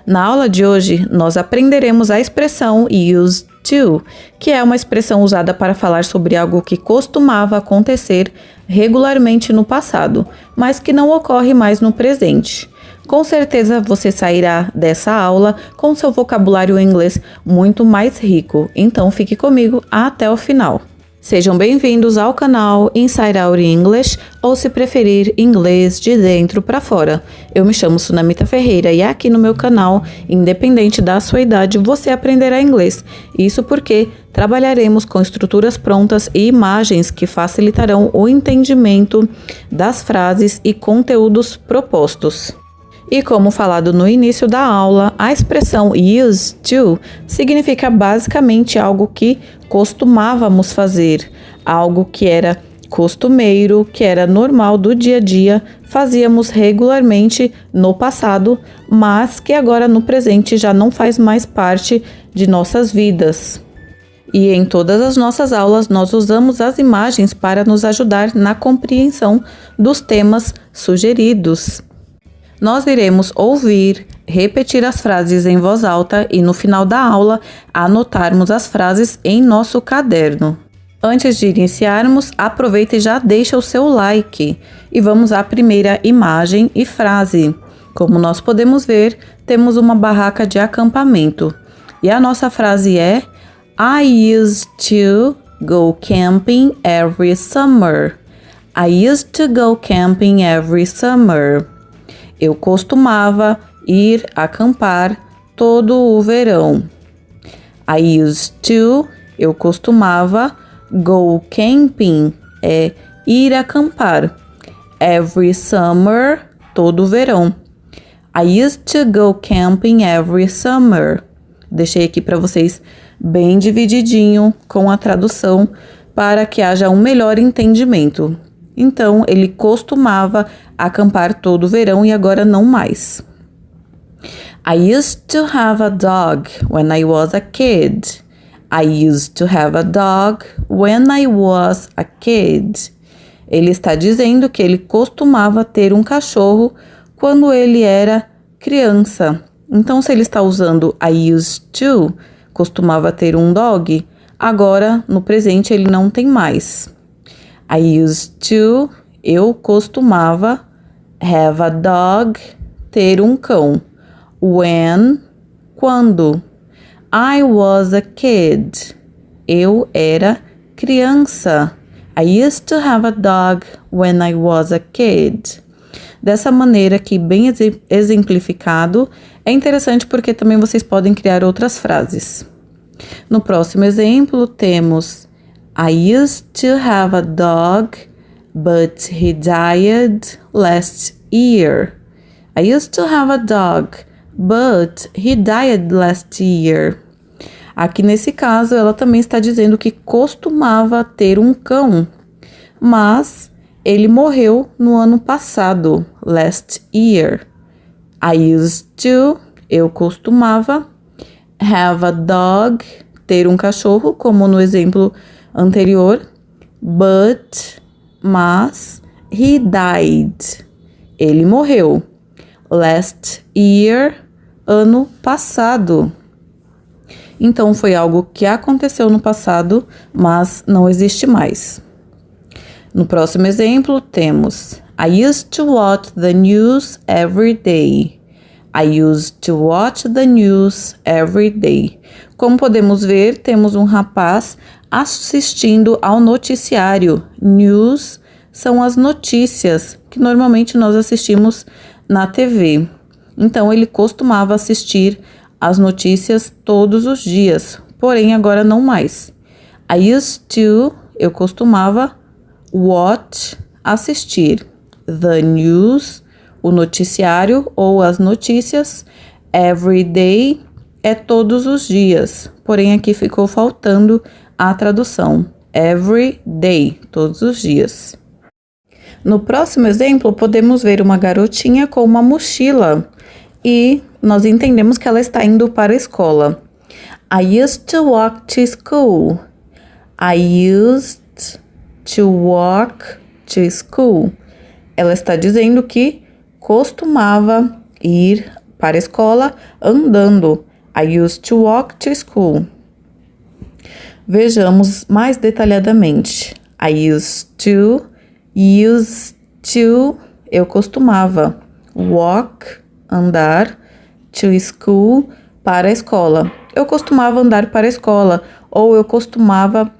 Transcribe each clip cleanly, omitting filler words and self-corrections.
Na aula de hoje, nós aprenderemos a expressão used to, que é uma expressão usada para falar sobre algo que costumava acontecer regularmente no passado, mas que não ocorre mais no presente. Com certeza você sairá dessa aula com seu vocabulário em inglês muito mais rico, então fique comigo até o final. Sejam bem-vindos ao canal Inside Out English, ou se preferir, inglês de dentro para fora. Eu me chamo Sunamita Ferreira e aqui no meu canal, independente da sua idade, você aprenderá inglês. Isso porque trabalharemos com estruturas prontas e imagens que facilitarão o entendimento das frases e conteúdos propostos. E como falado no início da aula, a expressão used to significa basicamente algo que costumávamos fazer, algo que era costumeiro, que era normal do dia a dia, fazíamos regularmente no passado, mas que agora no presente já não faz mais parte de nossas vidas. E em todas as nossas aulas nós usamos as imagens para nos ajudar na compreensão dos temas sugeridos. Nós iremos ouvir, repetir as frases em voz alta e no final da aula anotarmos as frases em nosso caderno. Antes de iniciarmos, aproveite e já deixa o seu like e vamos à primeira imagem e frase. Como nós podemos ver, temos uma barraca de acampamento e a nossa frase é I used to go camping every summer. I used to go camping every summer. Eu costumava ir acampar todo o verão. I used to, eu costumava, go camping, é ir acampar. Every summer, todo o verão. I used to go camping every summer. Deixei aqui para vocês bem divididinho com a tradução para que haja um melhor entendimento. Então, ele costumava acampar todo o verão e agora não mais. I used to have a dog when I was a kid. I used to have a dog when I was a kid. Ele está dizendo que ele costumava ter um cachorro quando ele era criança. Então, se ele está usando I used to, costumava ter um dog, agora, no presente, ele não tem mais. I used to, eu costumava, have a dog, ter um cão. When, quando. I was a kid, eu era criança. I used to have a dog when I was a kid. Dessa maneira aqui, bem exemplificado, é interessante porque também vocês podem criar outras frases. No próximo exemplo, temos I used to have a dog, but he died last year. I used to have a dog, but he died last year. Aqui nesse caso, ela também está dizendo que costumava ter um cão, mas ele morreu no ano passado, last year. I used to, eu costumava, have a dog, ter um cachorro, como no exemplo anterior, but, mas, he died, ele morreu, last year, ano passado. Então, foi algo que aconteceu no passado, mas não existe mais. No próximo exemplo, temos I used to watch the news every day. I used to watch the news every day. Como podemos ver, temos um rapaz assistindo ao noticiário. News são as notícias que normalmente nós assistimos na TV. Então, ele costumava assistir as notícias todos os dias, porém agora não mais. I used to, eu costumava, watch, assistir. The news, o noticiário ou as notícias. Every day é todos os dias, porém aqui ficou faltando a tradução. Every day, todos os dias. No próximo exemplo, podemos ver uma garotinha com uma mochila e nós entendemos que ela está indo para a escola. I used to walk to school. I used to walk to school. Ela está dizendo que costumava ir para a escola andando. I used to walk to school. Vejamos mais detalhadamente. I used to, eu costumava. Walk, andar, to school, para a escola. Eu costumava andar para a escola, ou eu costumava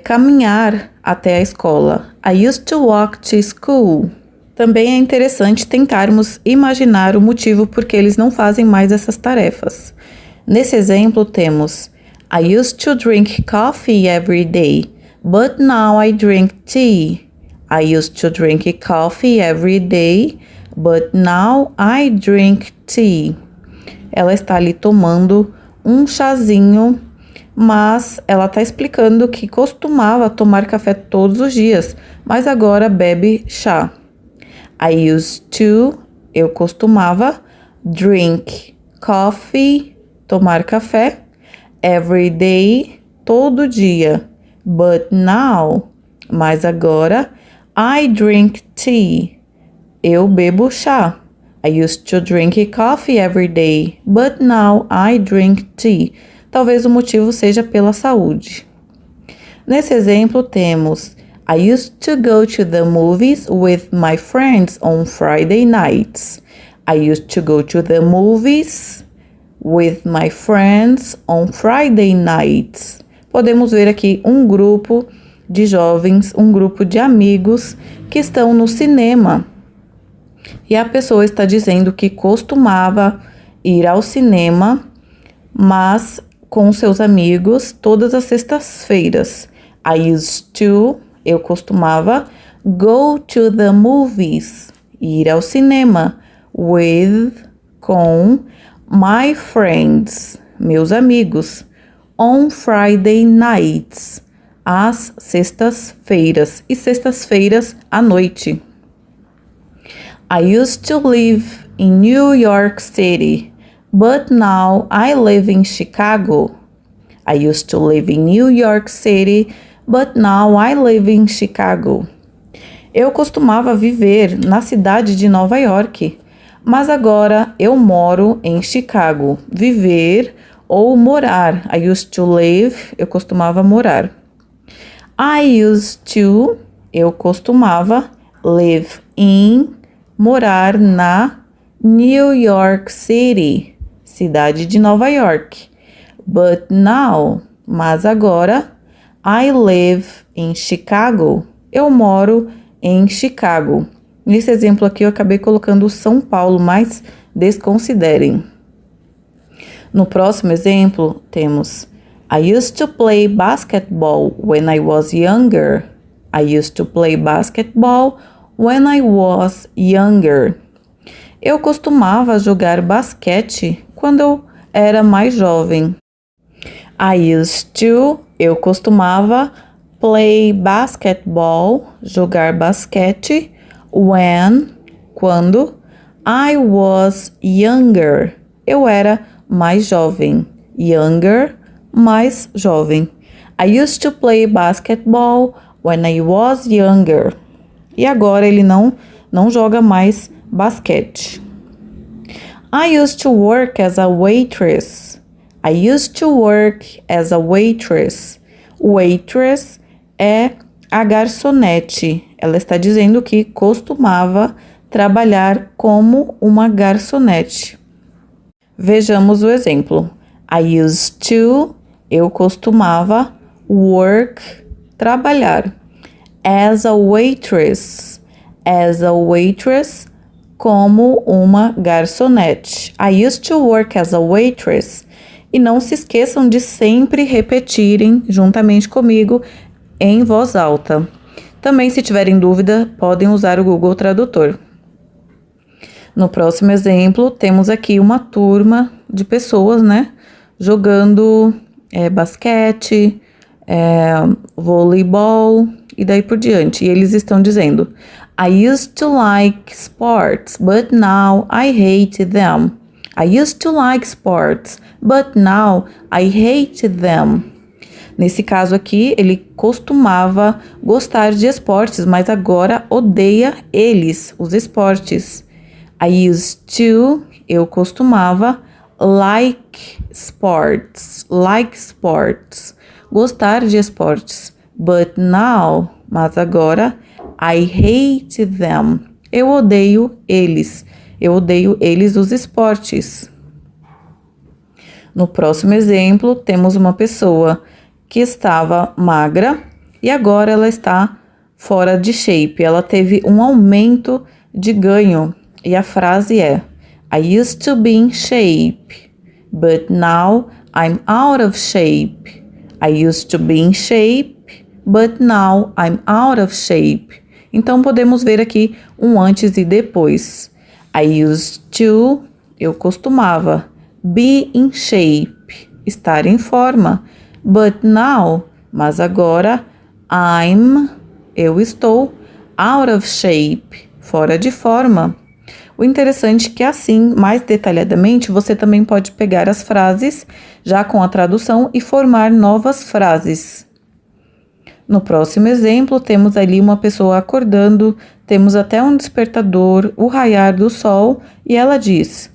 caminhar até a escola. I used to walk to school. Também é interessante tentarmos imaginar o motivo por que eles não fazem mais essas tarefas. Nesse exemplo temos I used to drink coffee every day, but now I drink tea. I used to drink coffee every day, but now I drink tea. Ela está ali tomando um chazinho, mas ela está explicando que costumava tomar café todos os dias, mas agora bebe chá. I used to, eu costumava, drink coffee, tomar café, every day, todo dia, but now, mas agora, I drink tea, eu bebo chá. I used to drink coffee every day, but now I drink tea. Talvez o motivo seja pela saúde. Nesse exemplo temos I used to go to the movies with my friends on Friday nights. I used to go to the movies with my friends on Friday nights. Podemos ver aqui um grupo de jovens, um grupo de amigos que estão no cinema. E a pessoa está dizendo que costumava ir ao cinema, mas com seus amigos todas as sextas-feiras. I used to, eu costumava, go to the movies, ir ao cinema, with, com, my friends, meus amigos, on Friday nights, às sextas-feiras, e sextas-feiras à noite. I used to live in New York City, but now I live in Chicago. I used to live in New York City, but now I live in Chicago. Eu costumava viver na cidade de Nova York, mas agora eu moro em Chicago. Viver ou morar. I used to live, eu costumava morar. I used to, eu costumava, live in, morar na New York City, cidade de Nova York. But now, mas agora, I live in Chicago. Eu moro em Chicago. Nesse exemplo aqui eu acabei colocando São Paulo, mas desconsiderem. No próximo exemplo temos I used to play basketball when I was younger. I used to play basketball when I was younger. Eu costumava jogar basquete quando eu era mais jovem. I used to, eu costumava, play basketball, jogar basquete, when, quando, I was younger, eu era mais jovem. Younger, mais jovem. I used to play basketball when I was younger. E agora ele não joga mais basquete. I used to work as a waitress. I used to work as a waitress. Waitress é a garçonete. Ela está dizendo que costumava trabalhar como uma garçonete. Vejamos o exemplo. I used to, eu costumava, work, trabalhar. As a waitress. As a waitress, como uma garçonete. I used to work as a waitress. E não se esqueçam de sempre repetirem juntamente comigo em voz alta. Também, se tiverem dúvida, podem usar o Google Tradutor. No próximo exemplo, temos aqui uma turma de pessoas, né? Jogando basquete, voleibol e daí por diante. E eles estão dizendo, I used to like sports, but now I hate them. I used to like sports, but now I hate them. Nesse caso aqui, ele costumava gostar de esportes, mas agora odeia eles, os esportes. I used to, Eu costumava like sports, gostar de esportes. But now, mas agora, I hate them. Eu odeio eles os esportes. No próximo exemplo, temos uma pessoa que estava magra e agora ela está fora de shape. Ela teve um aumento de ganho e a frase é: I used to be in shape, but now I'm out of shape. I used to be in shape, but now I'm out of shape. Então podemos ver aqui um antes e depois. I used to, eu costumava, be in shape, estar em forma. But now, mas agora, eu estou out of shape, fora de forma. O interessante é que assim, mais detalhadamente, você também pode pegar as frases já com a tradução e formar novas frases. No próximo exemplo, temos ali uma pessoa acordando, temos até um despertador, o raiar do sol, e ela diz: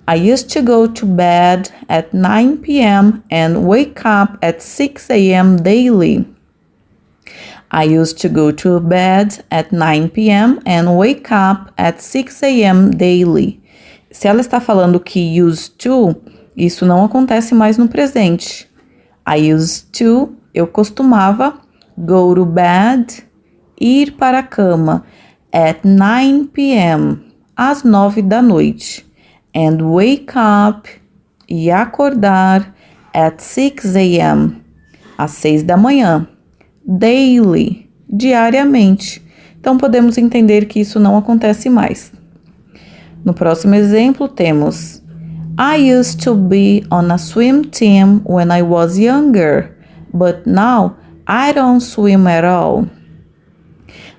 I used to go to bed at 9 p.m. and wake up at 6 a.m. daily. I used to go to bed at 9 p.m. and wake up at 6 a.m. daily. Se ela está falando que used to, isso não acontece mais no presente. I used to, eu costumava, go to bed, ir para a cama, at 9 p.m., às 9 da noite. And wake up, e acordar, at 6 a.m., às 6 da manhã. Daily, diariamente. Então, podemos entender que isso não acontece mais. No próximo exemplo, temos I used to be on a swim team when I was younger, but now I don't swim at all.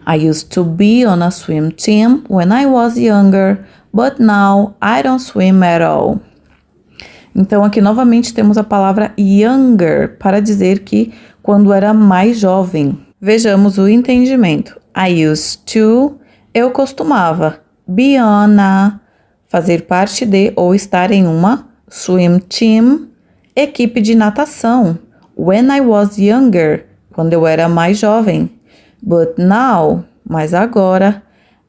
I used to be on a swim team when I was younger, but now I don't swim at all. Então, aqui novamente temos a palavra younger para dizer que quando era mais jovem. Vejamos o entendimento. I used to, eu costumava, be on a, fazer parte de ou estar em uma, swim team, equipe de natação. When I was younger, quando eu era mais jovem. But now, mas agora,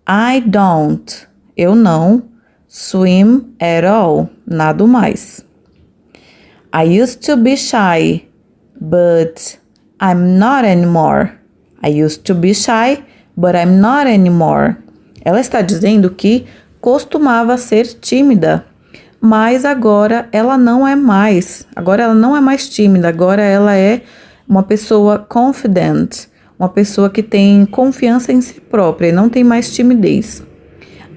I don't, eu não, swim at all, nado mais. I used to be shy, but I'm not anymore. I used to be shy, but I'm not anymore. Ela está dizendo que costumava ser tímida, mas agora ela não é mais. Agora ela não é mais tímida, agora ela é uma pessoa confident, uma pessoa que tem confiança em si própria e não tem mais timidez.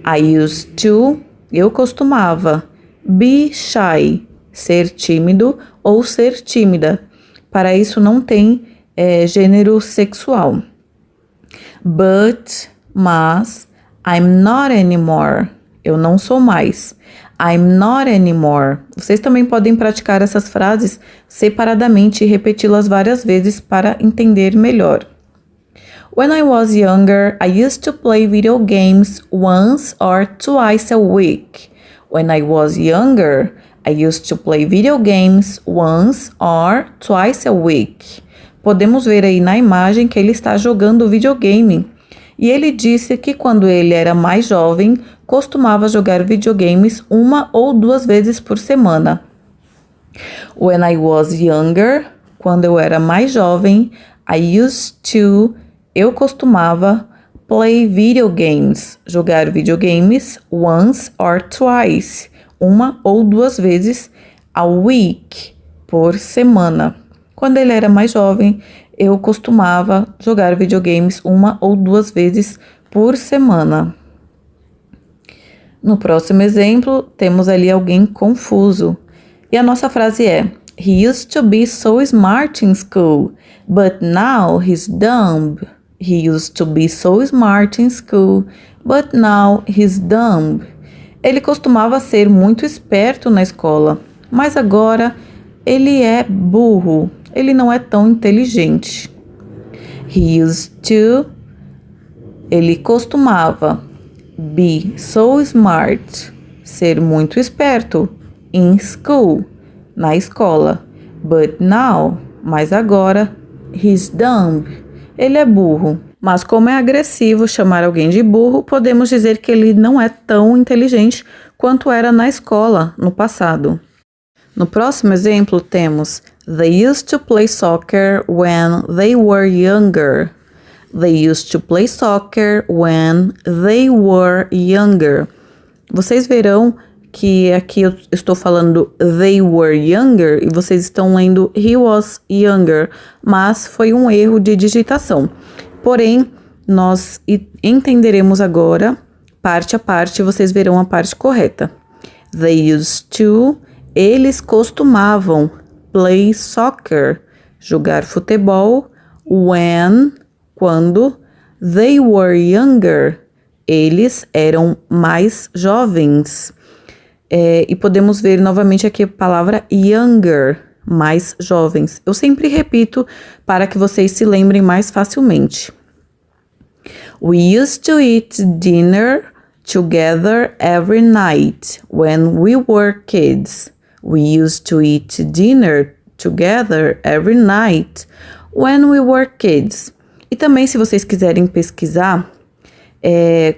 I used to, eu costumava, be shy, ser tímido ou ser tímida. Para isso não tem gênero sexual. But, mas, I'm not anymore. Eu não sou mais. I'm not anymore. Vocês também podem praticar essas frases separadamente e repeti-las várias vezes para entender melhor. When I was younger, I used to play video games once or twice a week. When I was younger, I used to play video games once or twice a week. Podemos ver aí na imagem que ele está jogando videogame. E ele disse que quando ele era mais jovem, costumava jogar videogames 1 ou 2 vezes por semana. When I was younger, quando eu era mais jovem, I used to, eu costumava, play video games, jogar videogames once or twice, 1 ou 2 vezes a week, por semana. Quando ele era mais jovem, eu costumava jogar videogames 1 ou 2 vezes por semana. No próximo exemplo, temos ali alguém confuso. E a nossa frase é: He used to be so smart in school, but now he's dumb. He used to be so smart in school, but now he's dumb. Ele costumava ser muito esperto na escola, mas agora ele é burro. Ele não é tão inteligente. He used to, ele costumava, be so smart, ser muito esperto. In school, na escola. But now, mas agora, he's dumb. Ele é burro. Mas como é agressivo chamar alguém de burro, podemos dizer que ele não é tão inteligente quanto era na escola no passado. No próximo exemplo temos They used to play soccer when they were younger. They used to play soccer when they were younger. Vocês verão que aqui eu estou falando they were younger e vocês estão lendo he was younger, mas foi um erro de digitação. Porém, nós entenderemos agora, parte a parte, vocês verão a parte correta. They used to, eles costumavam, play soccer, jogar futebol, when, quando, they were younger, eles eram mais jovens. E podemos ver novamente aqui a palavra younger, mais jovens. Eu sempre repito para que vocês se lembrem mais facilmente. We used to eat dinner together every night when we were kids. We used to eat dinner together every night when we were kids. E também, se vocês quiserem pesquisar,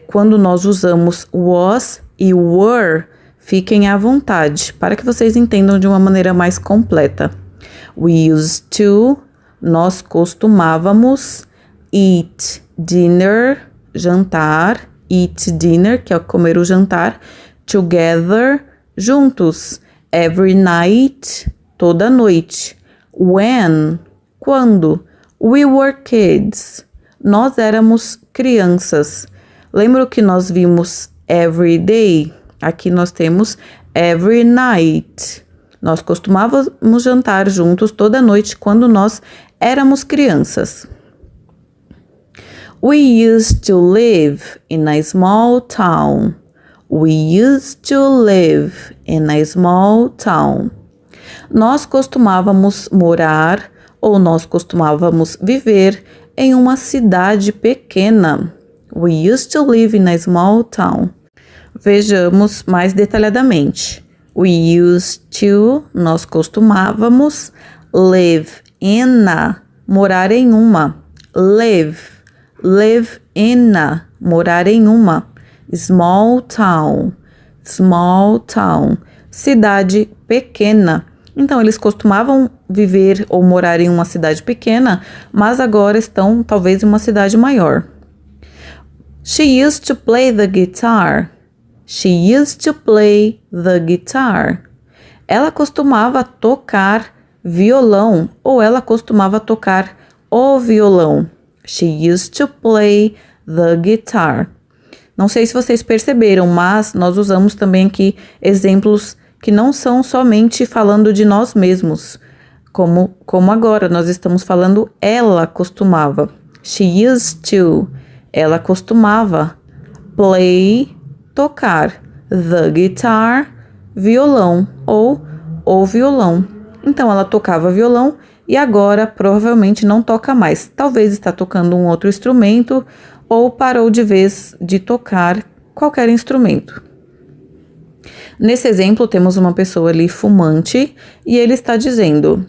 quando nós usamos was e were, fiquem à vontade, para que vocês entendam de uma maneira mais completa. We used to, nós costumávamos, eat dinner, jantar, eat dinner, que é comer o jantar, together, juntos, every night, toda noite, when, quando, we were kids, nós éramos crianças. Lembra que nós vimos every day? Aqui nós temos every night. Nós costumávamos jantar juntos toda noite quando nós éramos crianças. We used to live in a small town. We used to live in a small town. Nós costumávamos morar ou nós costumávamos viver em uma cidade pequena. We used to live in a small town. Vejamos mais detalhadamente. We used to, nós costumávamos, live in a, morar em uma. Live in a, morar em uma. Small town, cidade pequena. Então, eles costumavam viver ou morar em uma cidade pequena, mas agora estão talvez em uma cidade maior. She used to play the guitar. She used to play the guitar. Ela costumava tocar violão ou ela costumava tocar o violão. She used to play the guitar. Não sei se vocês perceberam, mas nós usamos também aqui exemplos que não são somente falando de nós mesmos. Como agora, nós estamos falando ela costumava. She used to. Ela costumava play, tocar, the guitar, violão ou o violão. Então, ela tocava violão e agora provavelmente não toca mais. Talvez está tocando um outro instrumento ou parou de vez de tocar qualquer instrumento. Nesse exemplo, temos uma pessoa ali fumante e ele está dizendo: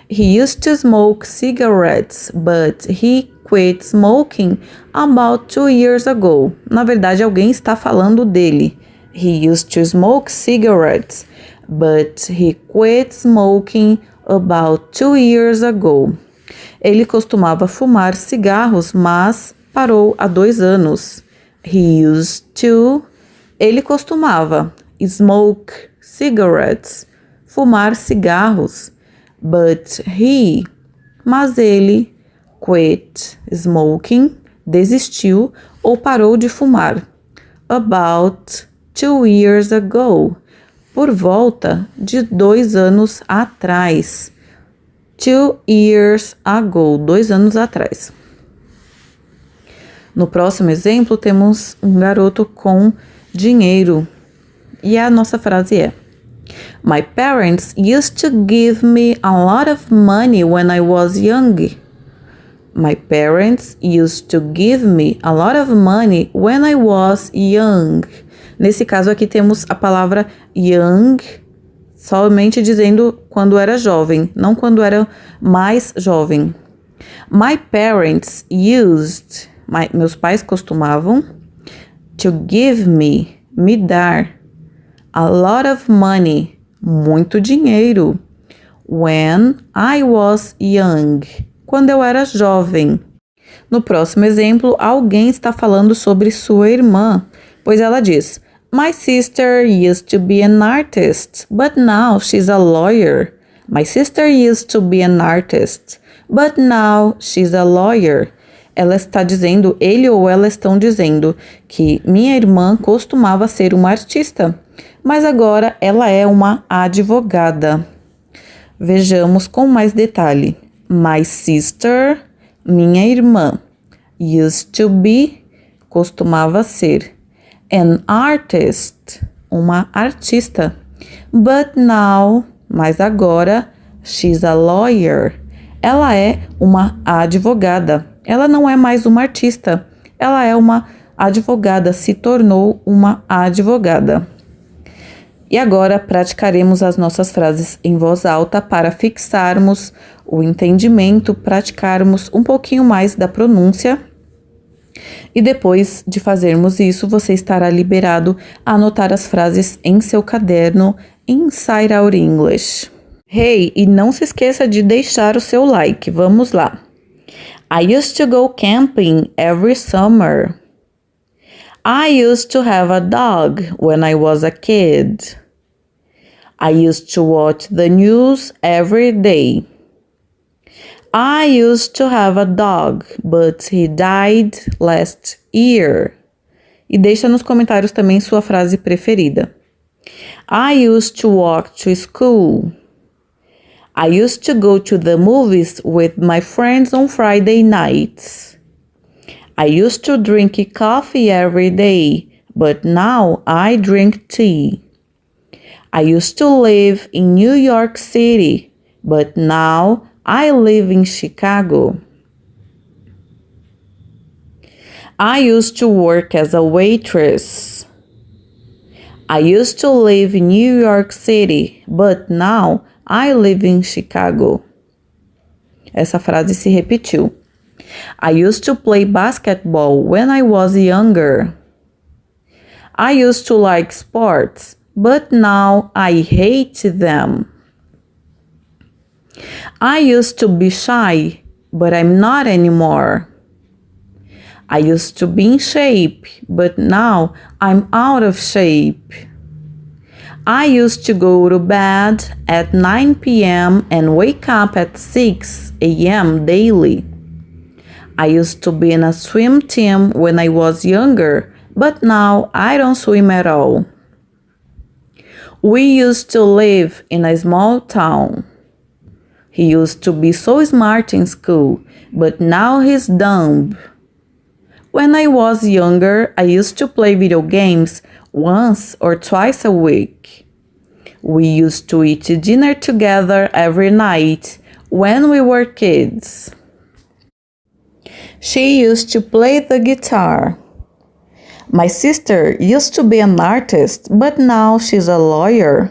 He used to smoke cigarettes, but he quit smoking about 2 years ago. Na verdade, alguém está falando dele. He used to smoke cigarettes, but he quit smoking about 2 years ago. Ele costumava fumar cigarros, mas parou há 2 anos. He used to, ele costumava, smoke cigarettes, fumar cigarros, but he, mas ele, quit smoking, desistiu ou parou de fumar, about 2 years ago, por volta de 2 anos atrás. 2 years ago, 2 anos atrás. No próximo exemplo, temos um garoto com dinheiro. E a nossa frase é: My parents used to give me a lot of money when I was young. My parents used to give me a lot of money when I was young. Nesse caso aqui temos a palavra young, somente dizendo quando era jovem, não quando era mais jovem. My parents used, meus pais costumavam, to give me dar, a lot of money, muito dinheiro, when I was young, quando eu era jovem. No próximo exemplo, alguém está falando sobre sua irmã, pois ela diz: My sister used to be an artist, but now she's a lawyer. My sister used to be an artist, but now she's a lawyer. Ela está dizendo, ele ou ela estão dizendo que minha irmã costumava ser uma artista, mas agora ela é uma advogada. Vejamos com mais detalhe. My sister, minha irmã, used to be, costumava ser, an artist, uma artista, but now, mas agora, she's a lawyer, ela é uma advogada, ela não é mais uma artista, ela é uma advogada, se tornou uma advogada. E agora praticaremos as nossas frases em voz alta para fixarmos o entendimento, praticarmos um pouquinho mais da pronúncia. E depois de fazermos isso, você estará liberado a anotar as frases em seu caderno Inside Our English. Hey, e não se esqueça de deixar o seu like. Vamos lá. I used to go camping every summer. I used to have a dog when I was a kid. I used to watch the news every day. I used to have a dog, but he died last year. E deixa nos comentários também sua frase preferida. I used to walk to school. I used to go to the movies with my friends on Friday nights. I used to drink coffee every day, but now I drink tea. I used to live in New York City, but now I live in Chicago. I used to work as a waitress. I used to live in New York City, but now I live in Chicago. Essa frase se repetiu. I used to play basketball when I was younger. I used to like sports, but now I hate them. I used to be shy, but I'm not anymore. I used to be in shape, but now I'm out of shape. I used to go to bed at 9 p.m. and wake up at 6 a.m. daily. I used to be in a swim team when I was younger, but now I don't swim at all. We used to live in a small town. He used to be so smart in school, but now he's dumb. When I was younger, I used to play video games once or twice a week. We used to eat dinner together every night when we were kids. She used to play the guitar. My sister used to be an artist, but now she's a lawyer.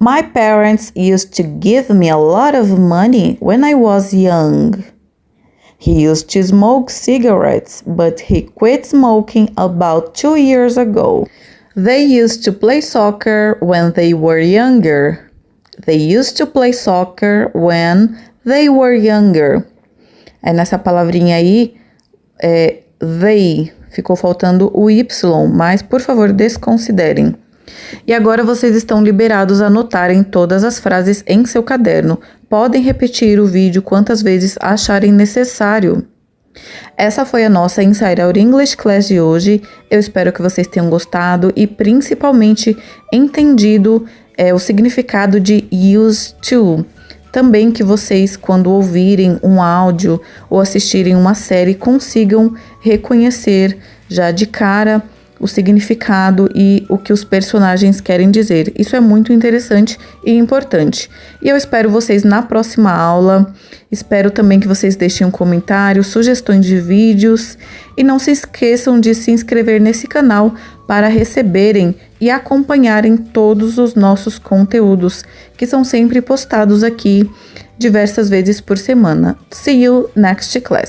My parents used to give me a lot of money when I was young. He used to smoke cigarettes, but he quit smoking about 2 years ago. They used to play soccer when they were younger. They used to play soccer when they were younger. Nessa palavrinha aí, they, ficou faltando o Y, mas por favor desconsiderem. E agora vocês estão liberados a anotarem todas as frases em seu caderno. Podem repetir o vídeo quantas vezes acharem necessário. Essa foi a nossa Inside Our English Class de hoje. Eu espero que vocês tenham gostado e principalmente entendido o significado de used to. Também que vocês, quando ouvirem um áudio ou assistirem uma série, consigam reconhecer já de cara o significado e o que os personagens querem dizer. Isso é muito interessante e importante. E eu espero vocês na próxima aula. Espero também que vocês deixem um comentário, sugestões de vídeos. E não se esqueçam de se inscrever nesse canal para receberem e acompanharem todos os nossos conteúdos, que são sempre postados aqui diversas vezes por semana. See you next class!